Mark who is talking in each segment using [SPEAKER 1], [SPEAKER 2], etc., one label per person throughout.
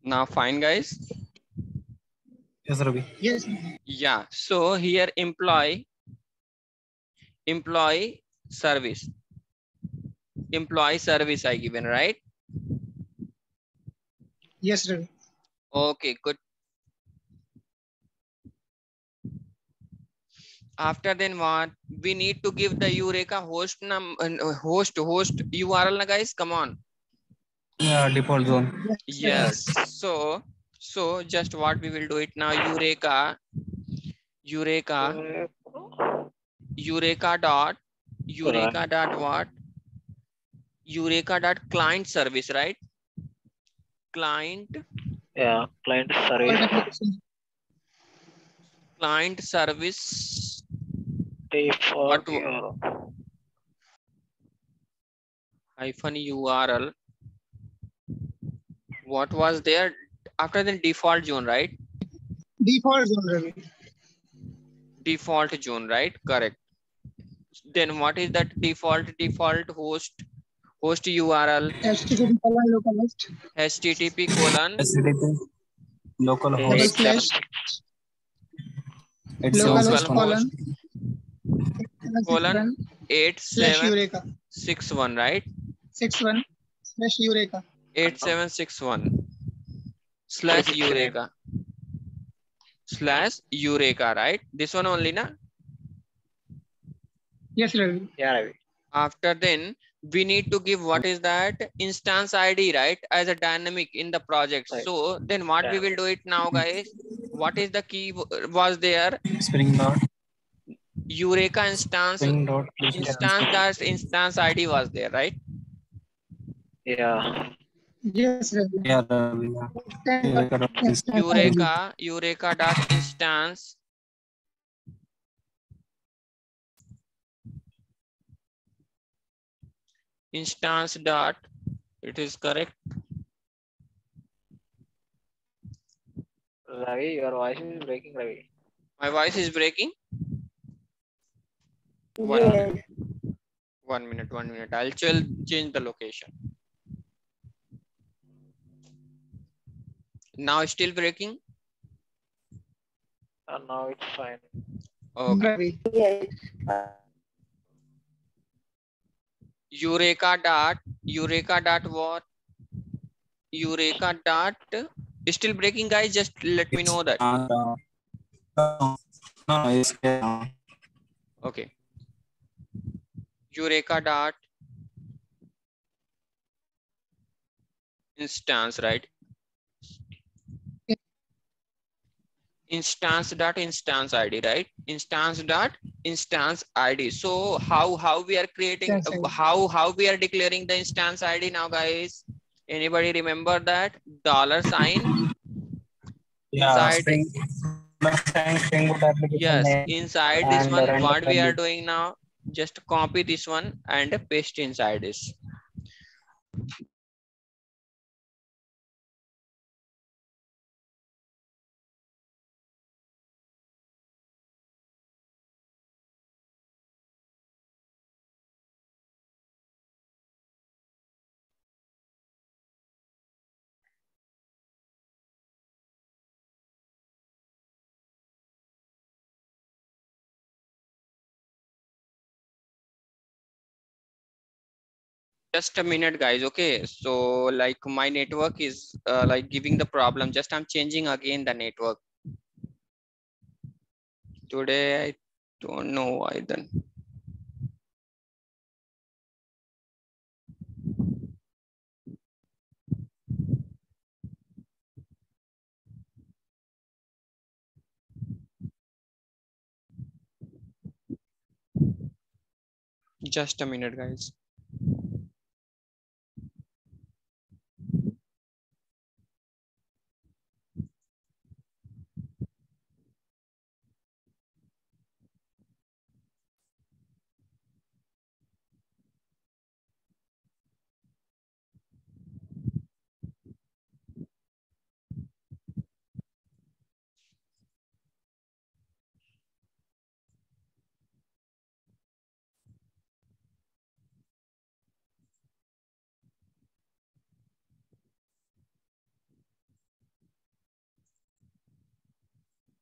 [SPEAKER 1] Now fine, guys.
[SPEAKER 2] Yes, Ravi.
[SPEAKER 3] Yes.
[SPEAKER 1] Yeah. So here employee service. Employee service I given, right?
[SPEAKER 3] Yes, Ravi.
[SPEAKER 1] Okay, good. After then what? We need to give the Eureka host host URL, na guys. Come on.
[SPEAKER 2] Yeah, default zone.
[SPEAKER 1] Yes. So just what we will do it now. Eureka dot what? Eureka dot client service, right? Client
[SPEAKER 4] Yeah, client
[SPEAKER 3] Default
[SPEAKER 4] service
[SPEAKER 3] application.
[SPEAKER 1] service.
[SPEAKER 4] default
[SPEAKER 1] What
[SPEAKER 4] URL.
[SPEAKER 1] hyphen URL. What was there after the default zone, right?
[SPEAKER 3] Default zone, Ravi.
[SPEAKER 1] Default zone, right? Correct. Then what is that default host URL?
[SPEAKER 3] HTTP colon localhost
[SPEAKER 1] HTTP colon
[SPEAKER 2] HTTP
[SPEAKER 3] double
[SPEAKER 2] localhost
[SPEAKER 3] slash
[SPEAKER 2] 8761.
[SPEAKER 3] localhost colon
[SPEAKER 1] colon
[SPEAKER 3] 8761
[SPEAKER 1] right?
[SPEAKER 3] 61 slash Eureka.
[SPEAKER 1] 8761 slash Eureka, right? This one only, na?
[SPEAKER 3] Yes, Ravi.
[SPEAKER 4] Yeah, Ravi.
[SPEAKER 1] After then we need to give what is that instance ID, right, as a dynamic in the project.
[SPEAKER 4] Right.
[SPEAKER 1] So then what we will do it now, guys? What is the key was there?
[SPEAKER 2] Spring dot.
[SPEAKER 1] Eureka instance
[SPEAKER 2] Spring dot.
[SPEAKER 1] instance ID was there, right?
[SPEAKER 4] Yeah.
[SPEAKER 3] Yes, Ravi.
[SPEAKER 2] Yeah, Ravi.
[SPEAKER 1] Eureka dot instance dot, it is correct.
[SPEAKER 4] Ravi, your voice is breaking, Ravi.
[SPEAKER 1] My voice is breaking.
[SPEAKER 5] Yes.
[SPEAKER 1] One minute. I'll change the location. Now still breaking.
[SPEAKER 4] And now it's fine.
[SPEAKER 1] Okay.
[SPEAKER 3] Ravi.
[SPEAKER 5] Yes.
[SPEAKER 1] Eureka dot what? Eureka dot still breaking, guys. Just let me know that.
[SPEAKER 2] No, it's
[SPEAKER 1] Okay. Eureka dot instance, right? Instance dot instance ID, right? Instance dot instance ID. So how we are creating,
[SPEAKER 3] Instance ID.
[SPEAKER 1] how we are declaring the instance ID now, guys? Anybody remember that $sign?
[SPEAKER 2] yeah,
[SPEAKER 1] Inside,
[SPEAKER 2] Spring Boot application
[SPEAKER 1] yes,
[SPEAKER 2] name
[SPEAKER 1] inside this
[SPEAKER 2] and
[SPEAKER 1] one,
[SPEAKER 2] random
[SPEAKER 1] what we are
[SPEAKER 2] value.
[SPEAKER 1] doing now, just copy this one and paste inside this. Just a minute, guys. Okay, so like my network is like giving the problem. Just I'm changing again the network. Today I don't know why then. Just a minute, guys.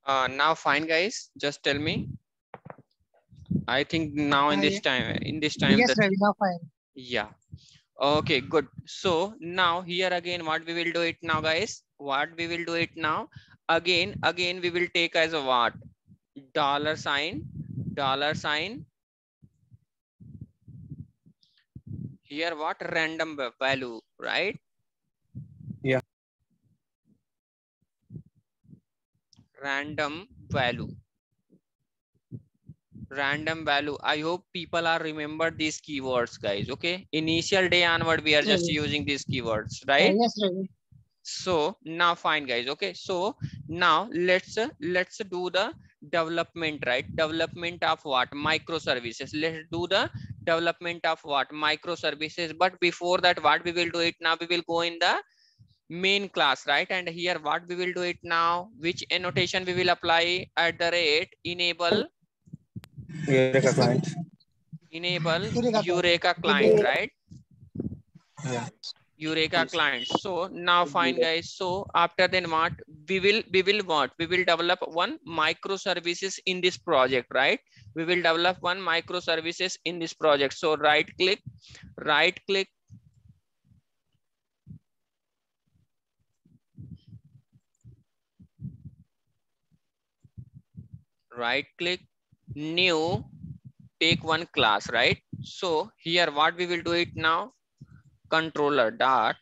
[SPEAKER 1] Now fine guys, just tell me. I think now in this time,
[SPEAKER 3] Yes, Ravi, now fine.
[SPEAKER 1] yeah. Okay, good. So now here again, what we will do it now, guys? What we will do it now? Again, we will take as a what? Dollar sign. Here what? Random value, right?
[SPEAKER 2] Yeah.
[SPEAKER 1] Random value. I hope people are remember these keywords, guys. Okay. Initial day onward, we are just using these keywords, right?
[SPEAKER 3] Yes, Ravi.
[SPEAKER 1] So now fine guys. Okay, so now let's do the development, right? Development of what? Microservices. Let's do the development of what? Microservices. But before that, what we will do it now? We will go in the main class, right? And here what we will do it now? Which annotation we will apply? At the rate enable
[SPEAKER 2] Eureka client.
[SPEAKER 1] Eureka client, right?
[SPEAKER 2] Yeah.
[SPEAKER 1] Eureka client. So now fine guys, so after then what we will develop one microservices in this project, right? We will develop one microservices in this project. So right click new, take one class, right? So here what we will do it now? Controller dot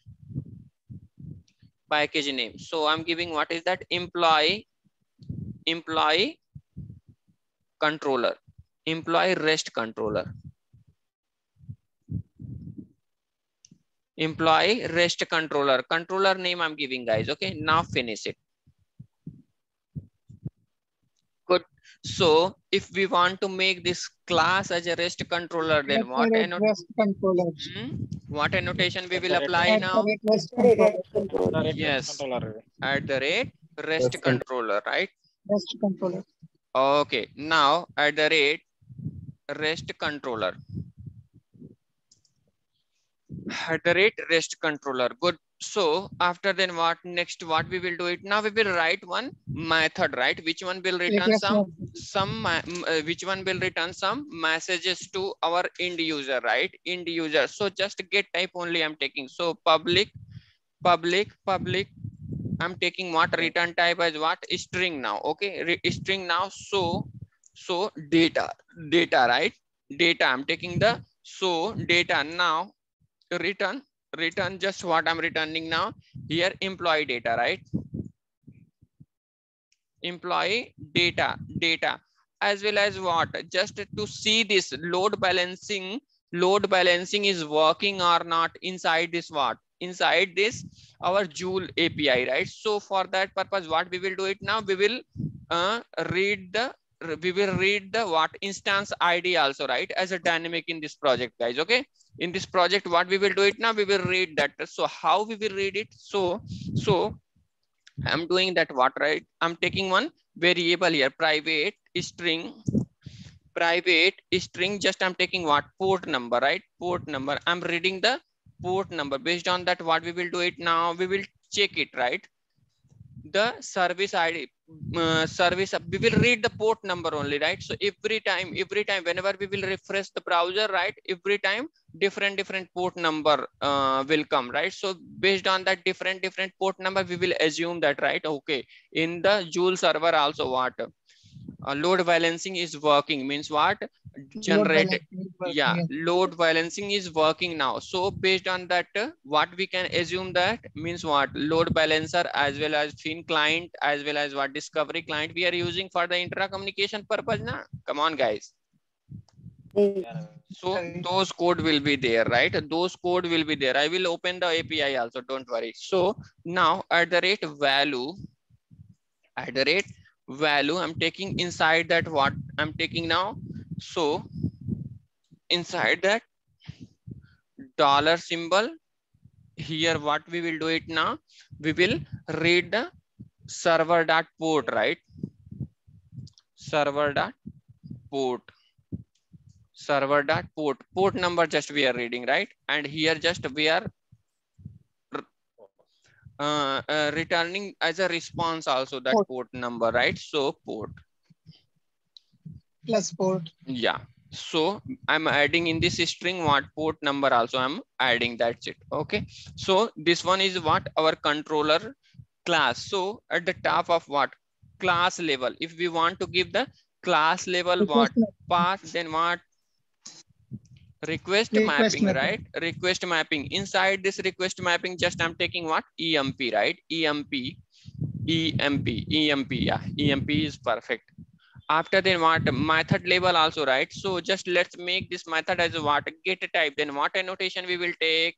[SPEAKER 1] package name. So I'm giving what is that? Employee controller, employee rest controller, controller name I'm giving, guys. Okay, now finish it. Good. So if we want to make this class as a rest controller, then what
[SPEAKER 3] REST controller.
[SPEAKER 1] what annotation we will
[SPEAKER 4] At the
[SPEAKER 1] apply
[SPEAKER 3] At
[SPEAKER 1] now?
[SPEAKER 3] the REST controller.
[SPEAKER 1] Yes,
[SPEAKER 4] controller.
[SPEAKER 1] at the rate rest controller, right?
[SPEAKER 3] REST controller.
[SPEAKER 1] Okay, now at the rate rest controller, rest controller. Good. So after then what next? What we will do it now? We will write one method, right? Which one will return which one will return some messages to our end user, right? End user. So just get type only I'm taking. So public. I'm taking what? Return type as what? String now. Okay, string now. So data, right? Data. I'm taking the data now. Return just what I'm returning now here, employee data, right? Employee data as well as what? Just to see this load balancing is working or not inside this what? Inside this our Joule API, right? So for that purpose, what we will do it now? We will read the what? Instance ID also, right? As a dynamic in this project, guys. Okay, in this project what we will do it now? We will read that. So how we will read it? So I'm doing that what, right? I'm taking one variable here, private string, just I'm taking what? Port number, right? Port number. I'm reading the port number. Based on that, what we will do it now? We will check it, right? The service ID, we will read the port number only, right? So every time whenever we will refresh the browser, right? Every time different port number will come, right? So based on that different port number, we will assume that, right? Okay, in the Joule server also what? Load balancing is working, means what? Generated. Yeah, load balancing is working now. So based on that, what we can assume that means what? Load balancer as well as fin client as well as what? Discovery client we are using for the intra communication purpose. Na, come on guys. So those code will be there, right? Those code will be there. I will open the API also, don't worry. So now at the rate value, I'm taking inside that what I'm taking now. So inside that dollar symbol here, what we will do it now? We will read the server dot port, right? Server dot port port number just we are reading, right? And here just we are returning as a response also that
[SPEAKER 3] Port.
[SPEAKER 1] port number, right? So port.
[SPEAKER 3] Plus port.
[SPEAKER 1] Yeah. So I'm adding in this string what port number also I'm adding, that's it. Okay. So this one is what our controller class. So at the top of what class level, if we want to give the class level what path, then what request
[SPEAKER 3] Request
[SPEAKER 1] mapping,
[SPEAKER 3] method.
[SPEAKER 1] right? Request mapping. Inside this request mapping, just I'm taking what emp, right? emp, yeah, emp is perfect. After then what method label also, right? So just let's make this method as what get type. Then what annotation we will take?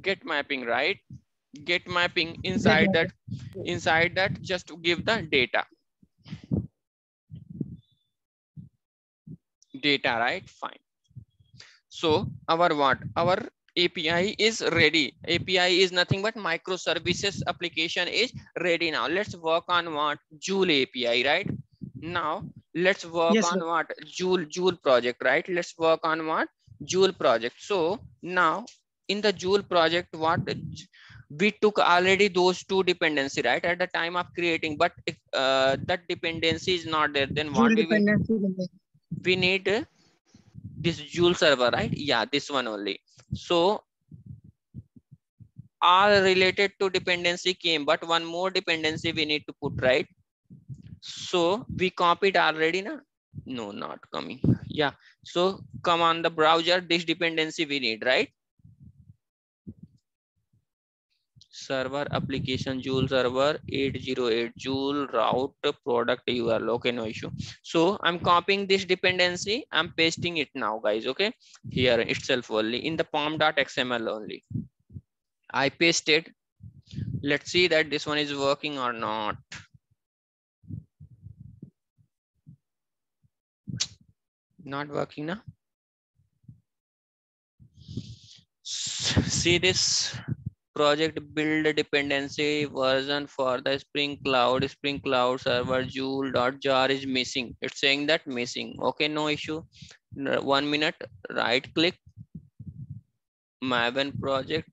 [SPEAKER 1] Get mapping, right? Get mapping. Inside that just to give the data, right? Fine. So our what our API is ready. API is nothing but microservices application is ready. Now let's work on what Joule API, right? Now let's work
[SPEAKER 3] Yes,
[SPEAKER 1] on
[SPEAKER 3] sir.
[SPEAKER 1] what Joule project, right? Let's work on what Joule project. So now in the Joule project, what we took already those two dependency, right, at the time of creating, but if that dependency is not there, then what
[SPEAKER 3] Joule
[SPEAKER 1] we will,
[SPEAKER 3] dependency.
[SPEAKER 1] we need this Joule server, right? Yeah, this one only. So all related to dependency came, but one more dependency we need to put, right? So we copied already, na? No, not coming. Yeah. So come on the browser, this dependency we need, right? Server application Joule server 808 Joule route product URL. Okay, no issue. So I'm copying this dependency. I'm pasting it now, guys. Okay, here itself only in the pom.xml only. I pasted. Let's see that this one is working or not. Not working now. See this project build dependency version for the Spring Cloud server Joule.jar is missing. It's saying that missing. Okay, no issue. 1 minute, right click, Maven project,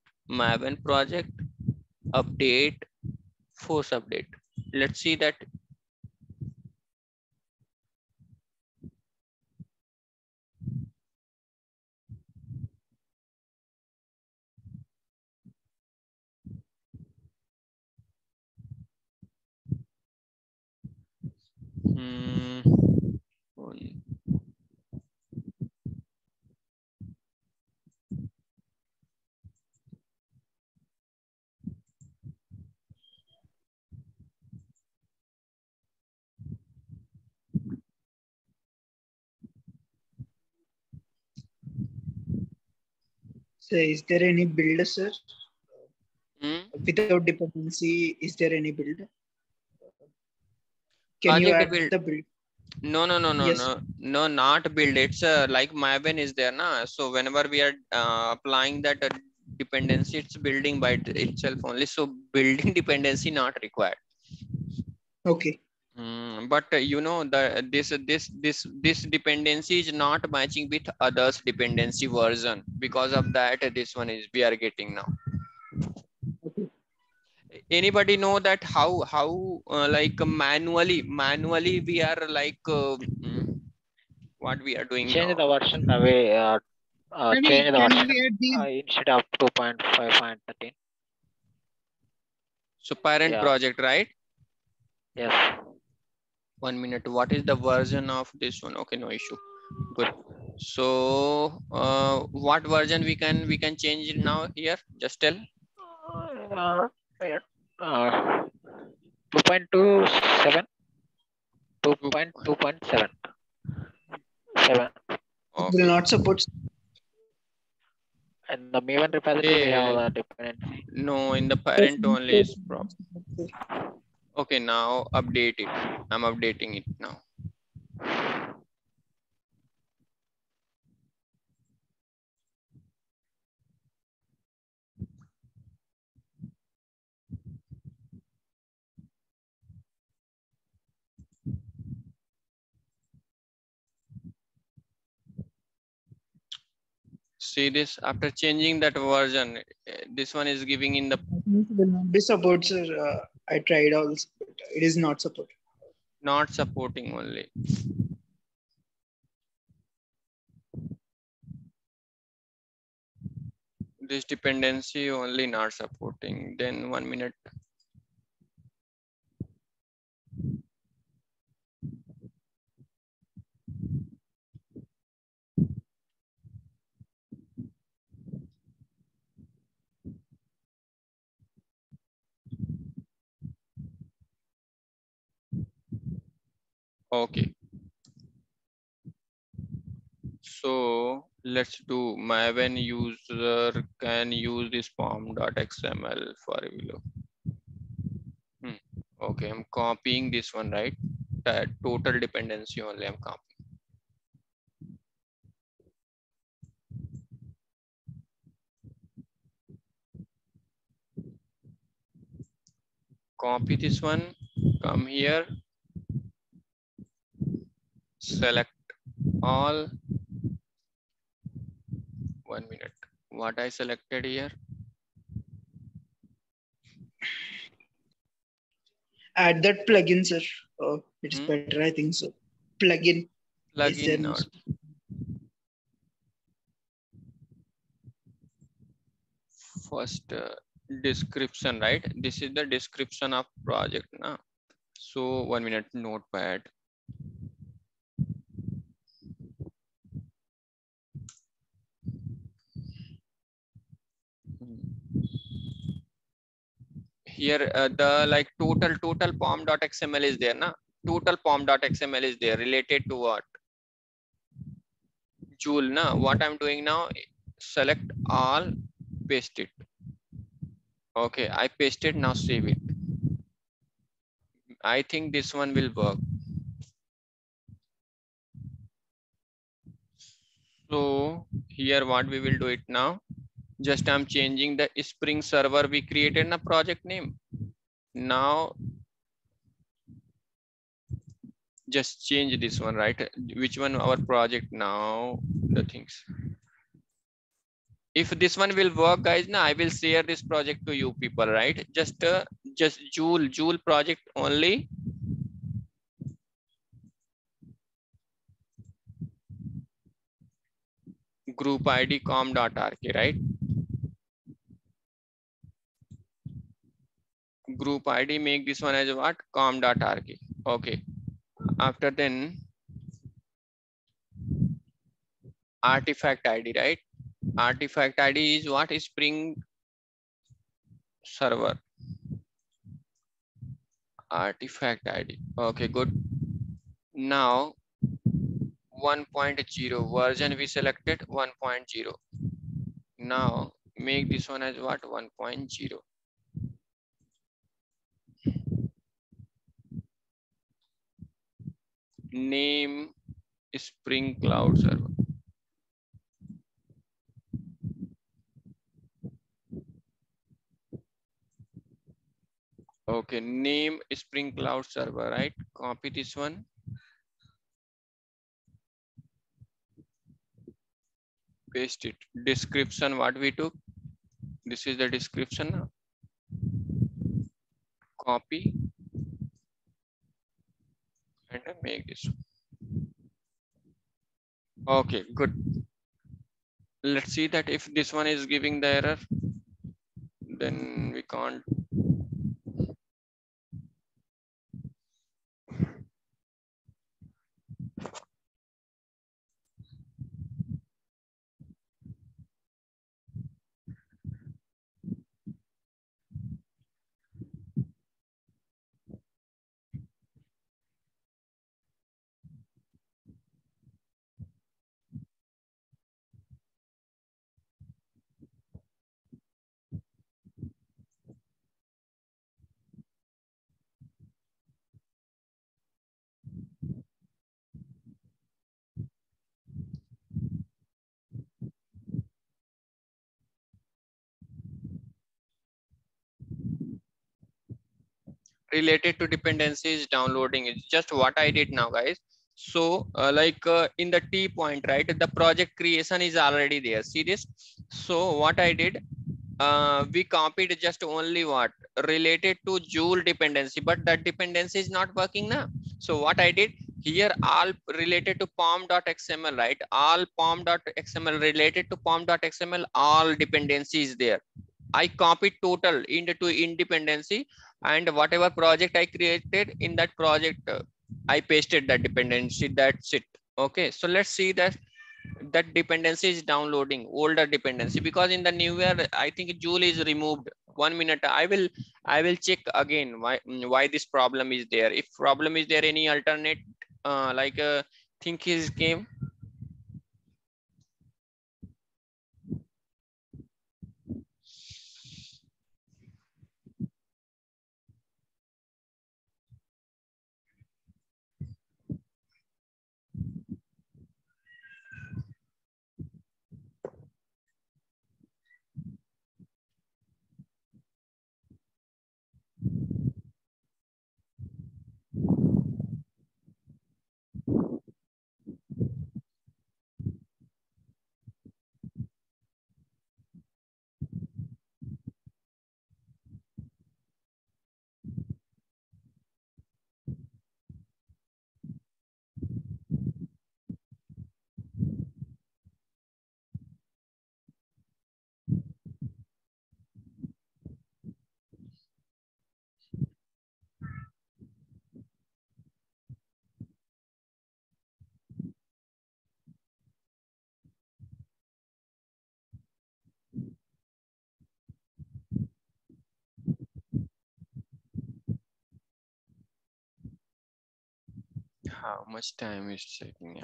[SPEAKER 1] update, force update. Let's see that.
[SPEAKER 5] So is there any build, sir?
[SPEAKER 1] Hmm?
[SPEAKER 5] Without dependency, is there any build? Can you
[SPEAKER 1] Project
[SPEAKER 5] add
[SPEAKER 1] build.
[SPEAKER 5] the build?
[SPEAKER 1] No,
[SPEAKER 5] Yes.
[SPEAKER 1] no, not build. It's like Maven is there, na? So whenever we are applying that dependency, it's building by itself only. So building dependency not required.
[SPEAKER 5] Okay.
[SPEAKER 1] But you know the this dependency is not matching with others dependency version. Because of that, this one is we are getting now.
[SPEAKER 5] Okay.
[SPEAKER 1] Anybody know that how like manually we are like what we are doing
[SPEAKER 4] Change
[SPEAKER 1] now?
[SPEAKER 4] the version away. Change the
[SPEAKER 3] Can
[SPEAKER 4] version
[SPEAKER 3] we add these?
[SPEAKER 4] instead of 2.5.13.
[SPEAKER 1] So parent
[SPEAKER 4] Yeah.
[SPEAKER 1] project, right?
[SPEAKER 4] Yes.
[SPEAKER 1] 1 minute. What is the version of this one? Okay, no issue. Good. So what version we can change it now here? Just tell.
[SPEAKER 4] 2.27. 2.2.7. 7.
[SPEAKER 5] It will not support.
[SPEAKER 4] And the Maven repository we have the dependency.
[SPEAKER 1] No, in the parent only is problem. Okay, now update it. I'm updating it now. See this, after changing that version, this one is giving in the
[SPEAKER 5] Will not be support, sir. I tried also, but it is not support.
[SPEAKER 1] not supporting only. This dependency only not supporting. Then 1 minute. Okay. So let's do Maven user can use this form.xml for below. Okay, I'm copying this one, right? That total dependency only I'm copying. Copy this one, come here, select all. 1 minute. What I selected here?
[SPEAKER 5] Add that plugin, sir. It's better, I think so. Plugin. Is there
[SPEAKER 1] Plugin
[SPEAKER 5] no,
[SPEAKER 1] not.
[SPEAKER 5] sir?
[SPEAKER 1] First description, right? This is the description of project now. So 1 minute, notepad. Here the like total pom.xml is there na, total pom.xml is there related to what? Joule na. What I'm doing now, select all, paste it. Okay, I pasted, now save it. I think this one will work. So here what we will do it now, just I'm changing the Spring server we created in a project name. Now just change this one, right? Which one our project now, the things. If this one will work, guys, now I will share this project to you people, right? Just Joule project only. Group ID com.rk, right? Group ID, make this one as what? com.rk. Okay. After then artifact ID, right? Artifact ID is what? Spring server. Artifact ID. Okay, good. Now 1.0 version we selected 1.0. Now make this one as what? 1.0. Name Spring Cloud Server. Okay, name Spring Cloud Server, right? Copy this one. Paste it. Description, what we took. This is the description. Copy and make this one. Okay, good. Let's see that if this one is giving the error, then we can't. Related to dependencies, downloading is just what I did now, guys. So in the T point, right, the project creation is already there. See this? So what I did, we copied just only what related to Joule dependency, but that dependency is not working now. So what I did here, all related to pom.xml, right? All pom.xml related to pom.xml, all dependency is there. I copied total into independency, and whatever project I created in that project, I pasted that dependency. That's it. Okay, so let's see that dependency is downloading older dependency, because in the newer I think Joule is removed. 1 minute, I will check again why this problem is there. If problem is there, any alternate think is came. How much time is taking?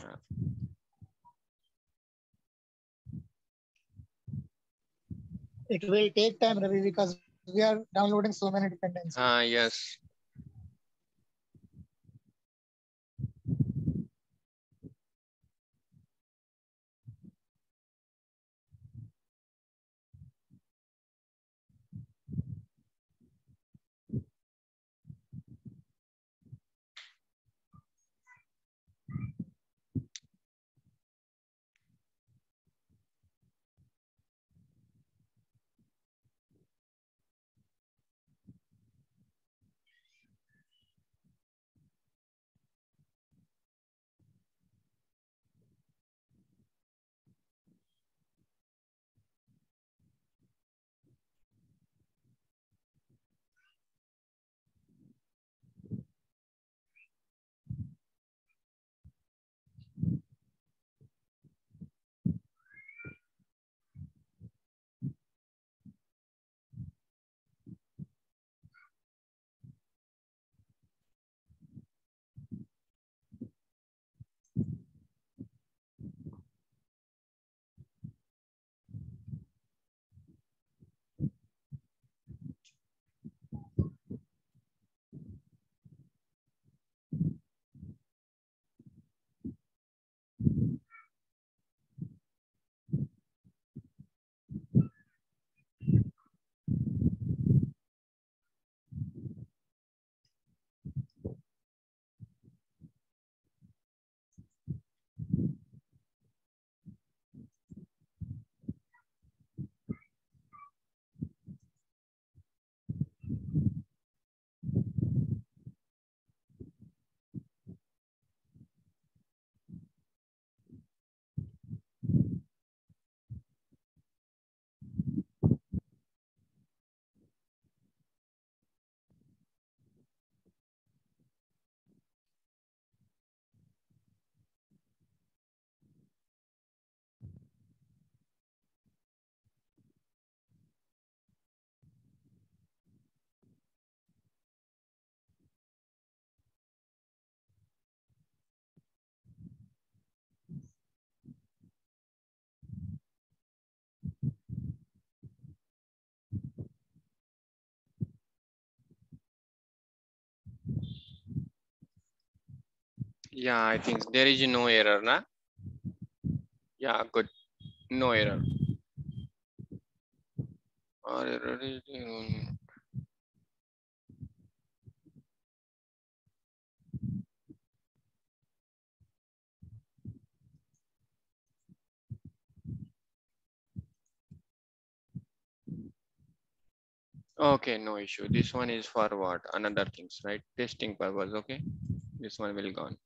[SPEAKER 3] It will take time, Ravi, because we are downloading so many dependencies.
[SPEAKER 1] Yes. Yeah, I think there is no error, na? Yeah, good. No error. Or error is Okay, no issue. This one is for what? Another things, right? Testing purpose. Okay, this one will gone.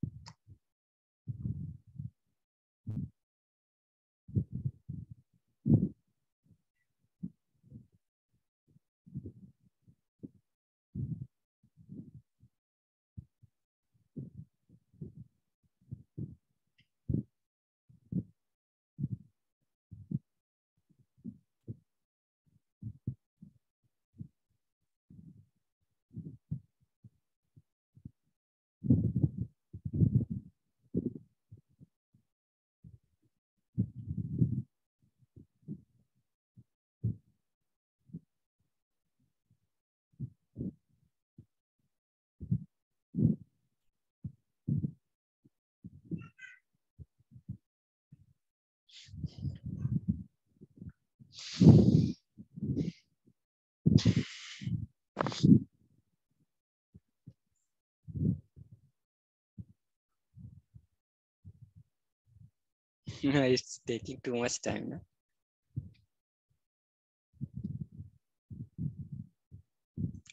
[SPEAKER 1] It's taking too much time. No?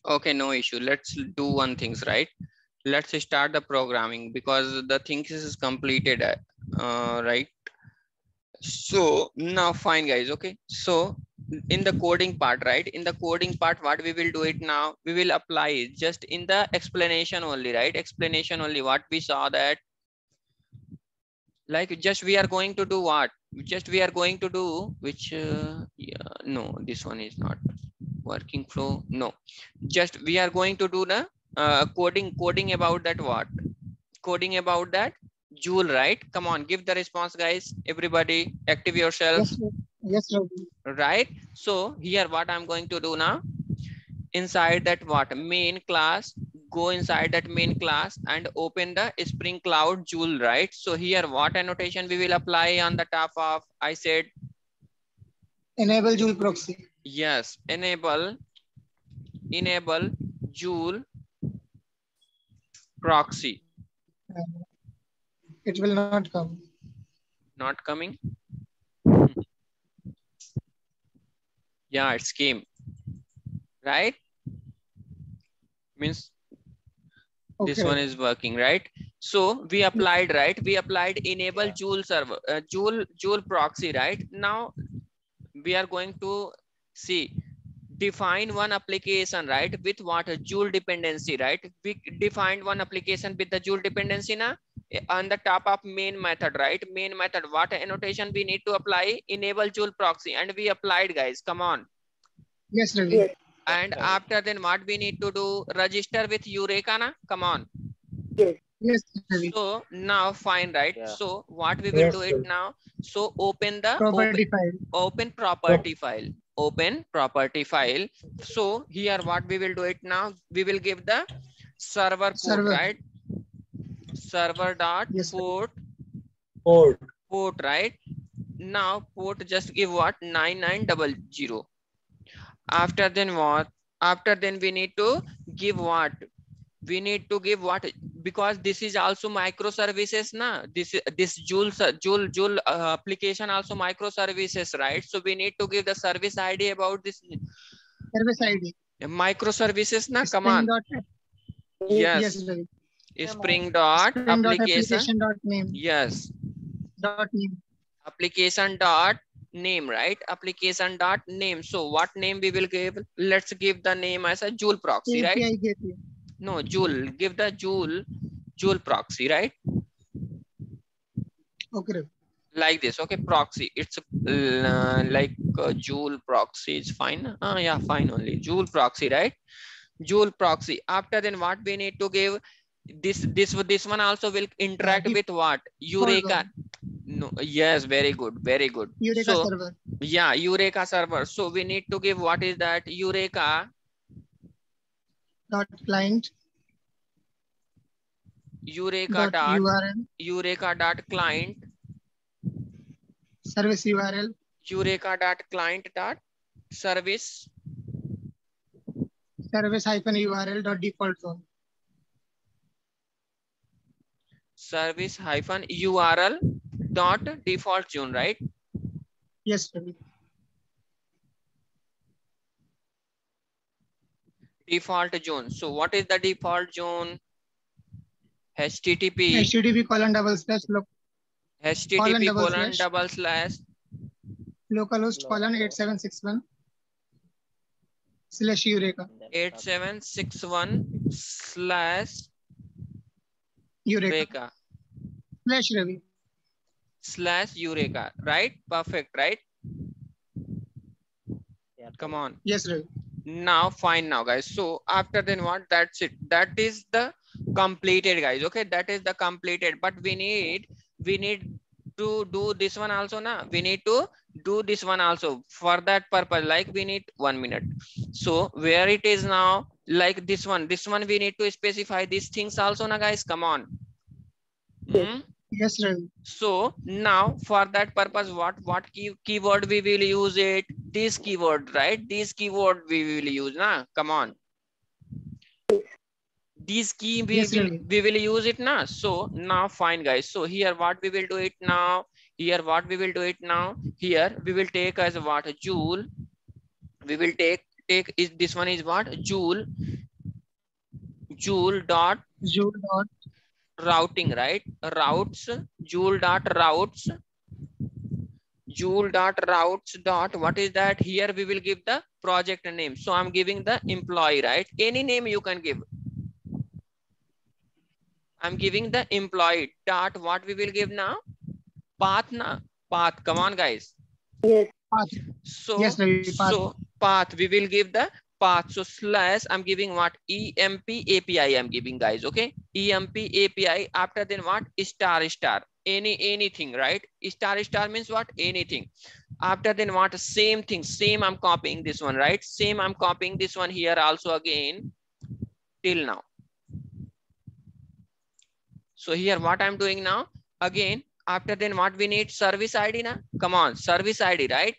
[SPEAKER 1] Okay, no issue. Let's do one things, right? Let's start the programming because the things is completed, right? So now fine guys, okay. So in the coding part, right? In the coding part, what we will do it now, we will apply it just in the explanation only, right? Explanation only what we saw that like just we are going to do what? Just we are going to do which, yeah, no, this one is not working flow. No, just we are going to do the coding about that what? Coding about that Joule, right? Come on, give the response, guys. Everybody, active yourself,
[SPEAKER 3] Yes, sir. Yes, sir.
[SPEAKER 1] right? So here, what I'm going to do now, inside that what main class, go inside that main class and open the Spring Cloud Joule, right? So here, what annotation we will apply on the top of? I said
[SPEAKER 3] Enable Joule proxy.
[SPEAKER 1] yes, enable Joule proxy.
[SPEAKER 3] It will not come.
[SPEAKER 1] Not coming. Yeah, it's came, right? Means
[SPEAKER 3] Okay.
[SPEAKER 1] this one is working, right? So we applied, right? We applied enable Joule server, Joule proxy, right? Now we are going to see define one application, right? With what? A Joule dependency, right? We defined one application with the Joule dependency na on the top of main method, right? Main method, what annotation we need to apply? Enable Joule proxy, and we applied, guys. Come on.
[SPEAKER 3] Yes, Ravi.
[SPEAKER 1] And after then what we need to do? Register with Eureka na? Come on.
[SPEAKER 3] Yes, Ravi.
[SPEAKER 1] So now fine, right?
[SPEAKER 4] Yeah.
[SPEAKER 1] So what we will
[SPEAKER 2] Yes,
[SPEAKER 1] do it
[SPEAKER 2] sir.
[SPEAKER 1] now? So open the
[SPEAKER 3] Property file.
[SPEAKER 1] open property file. Open property file. So here what we will do it now? We will give the server port,
[SPEAKER 3] Server.
[SPEAKER 1] right? Server dot
[SPEAKER 3] Yes, sir.
[SPEAKER 1] port, right? Now port just give what? 9900. After then what? After then we need to give what? We need to give what? Because this is also microservices na. This Joule application also microservices, right? So we need to give the service ID about this
[SPEAKER 3] Service ID.
[SPEAKER 1] microservices na. Come
[SPEAKER 3] Spring
[SPEAKER 1] on.
[SPEAKER 3] dot.
[SPEAKER 1] Yes.
[SPEAKER 3] Yes, Ravi.
[SPEAKER 1] Spring dot
[SPEAKER 3] Spring dot
[SPEAKER 1] application.
[SPEAKER 3] application dot name.
[SPEAKER 1] Yes.
[SPEAKER 3] Dot name.
[SPEAKER 1] Application dot name, right? Application dot name. So what name we will give? Let's give the name as a Joule proxy, right?
[SPEAKER 3] API gateway.
[SPEAKER 1] No, Joule. Give the Joule proxy, right?
[SPEAKER 3] Okay, Ravi.
[SPEAKER 1] Like this. Okay, proxy. It's like Joule proxy is fine. Yeah, fine only. Joule proxy, right? Joule proxy. After then, what we need to give? This one also will interact with what? Eureka. No, yes, very good, very good.
[SPEAKER 3] Eureka
[SPEAKER 1] So
[SPEAKER 3] server.
[SPEAKER 1] yeah, Eureka server. So we need to give what is that? Eureka
[SPEAKER 3] Dot client.
[SPEAKER 1] Eureka
[SPEAKER 3] Dot
[SPEAKER 1] dot
[SPEAKER 3] URL.
[SPEAKER 1] Eureka dot client
[SPEAKER 3] Service URL.
[SPEAKER 1] Eureka dot client dot service
[SPEAKER 3] Service hyphen URL dot default zone.
[SPEAKER 1] service hyphen URL dot default zone, right?
[SPEAKER 3] Yes, Ravi.
[SPEAKER 1] Default zone. So what is the default zone? HTTP
[SPEAKER 3] HTTP
[SPEAKER 1] HTTP
[SPEAKER 3] colon
[SPEAKER 1] double slash
[SPEAKER 3] localhost colon 8761/Eureka.
[SPEAKER 1] 8761/Eureka
[SPEAKER 3] /Ravi.
[SPEAKER 1] /Eureka, right? Perfect, right?
[SPEAKER 4] Yeah,
[SPEAKER 1] Come on.
[SPEAKER 3] Yes, Ravi.
[SPEAKER 1] Now fine now guys, so after then what, that's it, that is the completed guys. Okay, that is the completed, but we need to do this one also na, we need to do this one also. For that purpose, like we need 1 minute. So where it is now, like this one we need to specify these things also na guys. Come on.
[SPEAKER 3] Yes, Ravi.
[SPEAKER 1] So now for that purpose, what keyword we will use it? This keyword, right? This keyword we will use na. Come on. This key we will use it na. So now fine guys. So here what we will do it now. Here what we will do it now. Here we will take as what? Joule. We will take is this one is what? Joule dot routing, right? Routes, Joule dot routes dot what is that? Here we will give the project name. So I'm giving the employee, right? Any name you can give. I'm giving the employee dot what we will give now? Path na? Path. Come on guys.
[SPEAKER 3] Yes.
[SPEAKER 1] So
[SPEAKER 3] yes, Ravi,
[SPEAKER 1] so path we will give the path. So slash I'm giving what? EMP API I'm giving guys. Okay. EMP API. After then what? Star. Anything, right? Star means what? Anything. After then what? Same thing. Same I'm copying this one, right? Same I'm copying this one here also again till now. So here what I'm doing now? Again, after then what we need? Service ID na? Come on, service ID, right?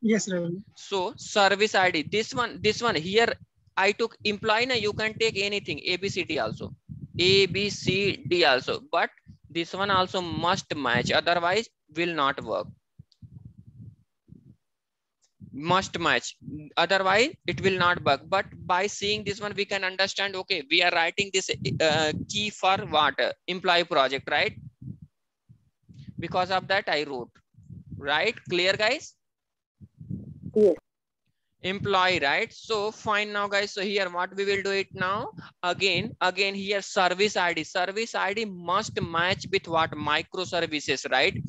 [SPEAKER 3] Yes, Ravi.
[SPEAKER 1] So service ID, this one here I took employee na, you can take anything, ABCD also, ABCD also, but this one also must match, otherwise will not work. Must match, otherwise it will not work. But by seeing this one we can understand, okay, we are writing this key for what? Employee project, right? Because of that I wrote, right? Clear guys?
[SPEAKER 3] Yes.
[SPEAKER 1] Employee, right? So fine now guys. So here what we will do it now, again here service ID must match with what? Microservices, right?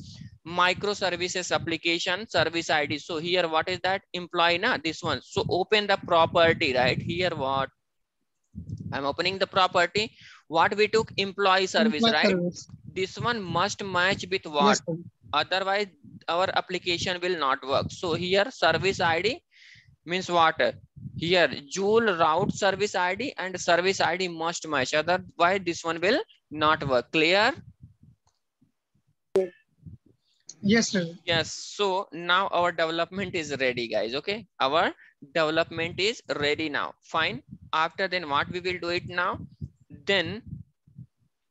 [SPEAKER 1] Microservices application service ID. So here what is that? Employee na, this one. So open the property, right? Here what I'm opening the property, what we took? Employee service, right? Service. This one must match with what? Yes, otherwise our application will not work. So here service ID means what? Here Joule route service ID and service ID must match, otherwise this one will not work. Clear?
[SPEAKER 3] Yes, sir.
[SPEAKER 1] Yes. So now our development is ready guys. Okay, our development is ready now. Fine. After then what we will do it now? Then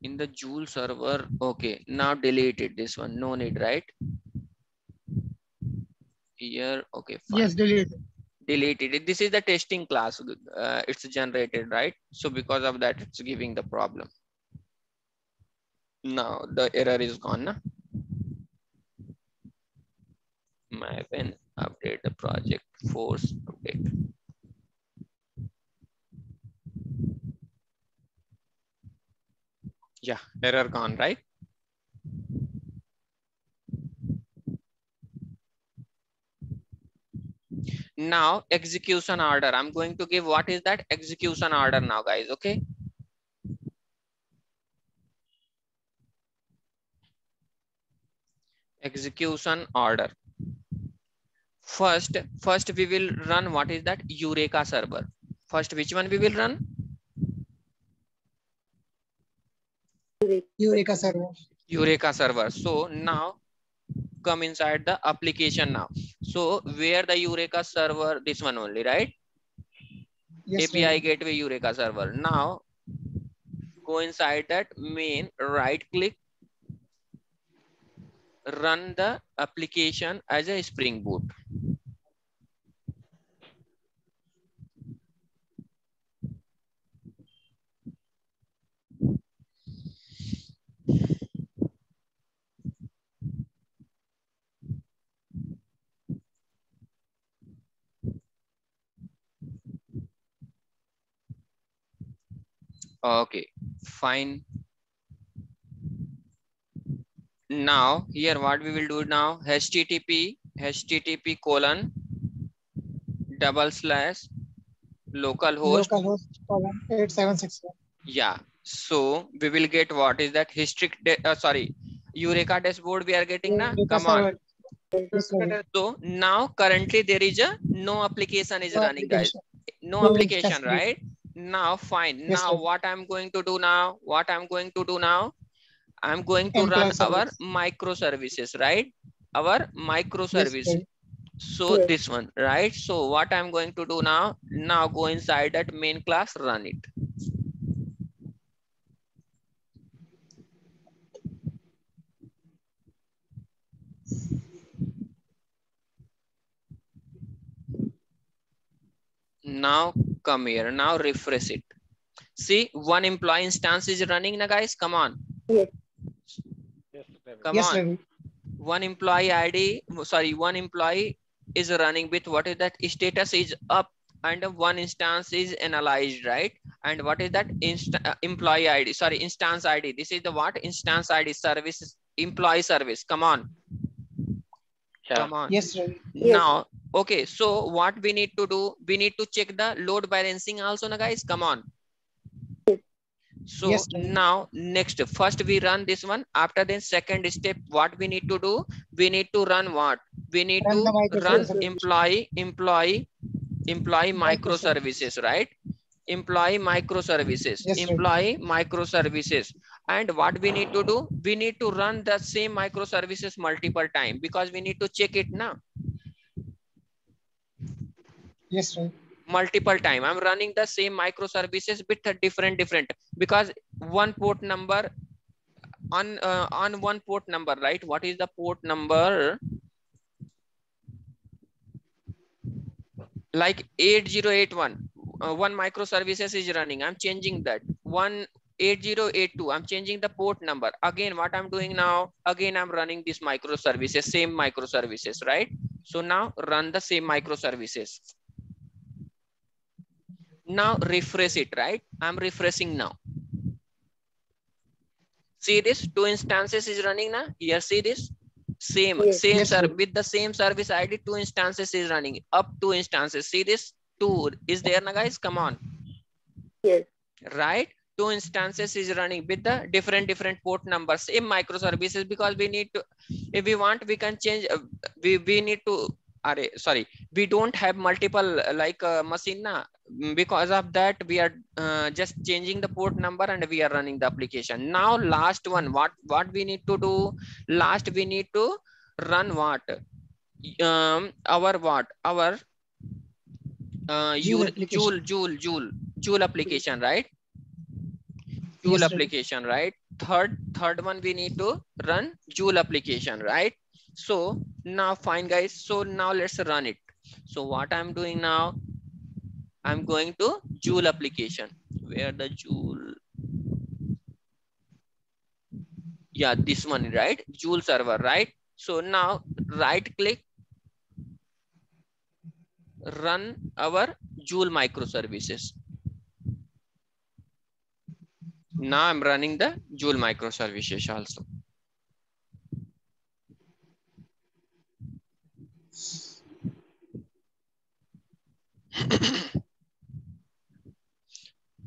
[SPEAKER 1] in the Joule server, okay, now delete it, this one no need, right? Here, okay, fine.
[SPEAKER 3] Yes, delete
[SPEAKER 1] it. This is the testing class, it's generated, right? So because of that it's giving the problem. Now the error is gone na? My pen update the project, force update. Yeah, error gone, right? Now execution order, I'm going to give what is that? Execution order now guys. Okay, execution order. First we will run what is that? Eureka server. First which one we will run?
[SPEAKER 3] Eureka server.
[SPEAKER 1] Eureka server. So now come inside the application now. So where the Eureka server? This one only, right? Yes, API sir. Gateway Eureka server. Now go inside that main, right click, run the application as a Spring Boot. Okay, fine. Now here what we will do now, http colon / localhost.
[SPEAKER 3] Localhost colon 8761.
[SPEAKER 1] Yeah, so we will get what is that sorry, Eureka dashboard we are getting now.
[SPEAKER 3] Eureka
[SPEAKER 1] Come on.
[SPEAKER 3] server. Yes, Ravi.
[SPEAKER 1] So now currently there is a no application is
[SPEAKER 3] No
[SPEAKER 1] running, guys.
[SPEAKER 3] application.
[SPEAKER 1] No application,
[SPEAKER 3] That's great.
[SPEAKER 1] right? Now fine.
[SPEAKER 3] Yes,
[SPEAKER 1] Now
[SPEAKER 3] Ravi.
[SPEAKER 1] what I'm going to do now? I'm going to run
[SPEAKER 3] Employee
[SPEAKER 1] our
[SPEAKER 3] service.
[SPEAKER 1] microservices, right? Our
[SPEAKER 3] Yes,
[SPEAKER 1] microservice.
[SPEAKER 3] Ravi.
[SPEAKER 1] So this one, right? So what I'm going to do now? Now go inside that main class, run it. Now come here. Now refresh it. See, one employee instance is running now, guys. Come on.
[SPEAKER 4] Yes,
[SPEAKER 1] Come
[SPEAKER 3] Yes,
[SPEAKER 1] on.
[SPEAKER 3] Ravi.
[SPEAKER 1] One employee ID, sorry, one employee is running with what is that status is up and one instance is analyzed, right? And what is that employee ID, sorry, instance ID. This is the what? Instance ID service, employee service. Come on.
[SPEAKER 4] yeah.
[SPEAKER 1] Come on.
[SPEAKER 3] Yes, Ravi.
[SPEAKER 1] Now, okay, so what we need to do, we need to check the load balancing also, na guys. Come on. So
[SPEAKER 3] Yes, Ravi.
[SPEAKER 1] now next, first we run this one. After then second step, what we need to do? We need to run what? We need
[SPEAKER 3] Run
[SPEAKER 1] to
[SPEAKER 3] the
[SPEAKER 1] run
[SPEAKER 3] microservice.
[SPEAKER 1] employee microservices, right? Employee microservices,
[SPEAKER 3] Yes, Ravi.
[SPEAKER 1] employee microservices. And what we need to do? We need to run the same microservices multiple times because we need to check it now.
[SPEAKER 3] Yes, Ravi.
[SPEAKER 1] Multiple time. I'm running the same microservices with a different because one port number on one port number, right? What is the port number? Like 8081. One microservices is running. I'm changing that. 18082. I'm changing the port number. Again, what I'm doing now? Again, I'm running this microservices, same microservices, right? So now run the same microservices. Now refresh it, right? I'm refreshing now. See this, two instances is running now. Here, see this, same
[SPEAKER 3] Yes, sir.
[SPEAKER 1] with the same service ID, two instances is running, up two instances. See this, two is there now, guys. Come on.
[SPEAKER 3] Yes.
[SPEAKER 1] Right? Two instances is running with the different port numbers, same microservices, because we need to, if we want, we can change. We need to. Sorry, we don't have multiple like machine na. Because of that, we are just changing the port number and we are running the application. Now, last one, what we need to do? Last, we need to run what? Our what? Our Joule application, right? Joule application, right? Third one, we need to run Joule application, right? So now fine, guys. So now let's run it. So what I'm doing now, I'm going to Joule application. Where the Joule? Yeah, this one, right? Joule server, right? So now right click, run our Joule microservices. Now I'm running the Joule microservices also.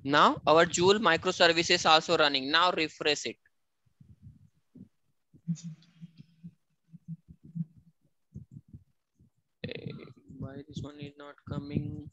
[SPEAKER 1] Now our Joule microservices also running. Now refresh it. Why this one is not coming?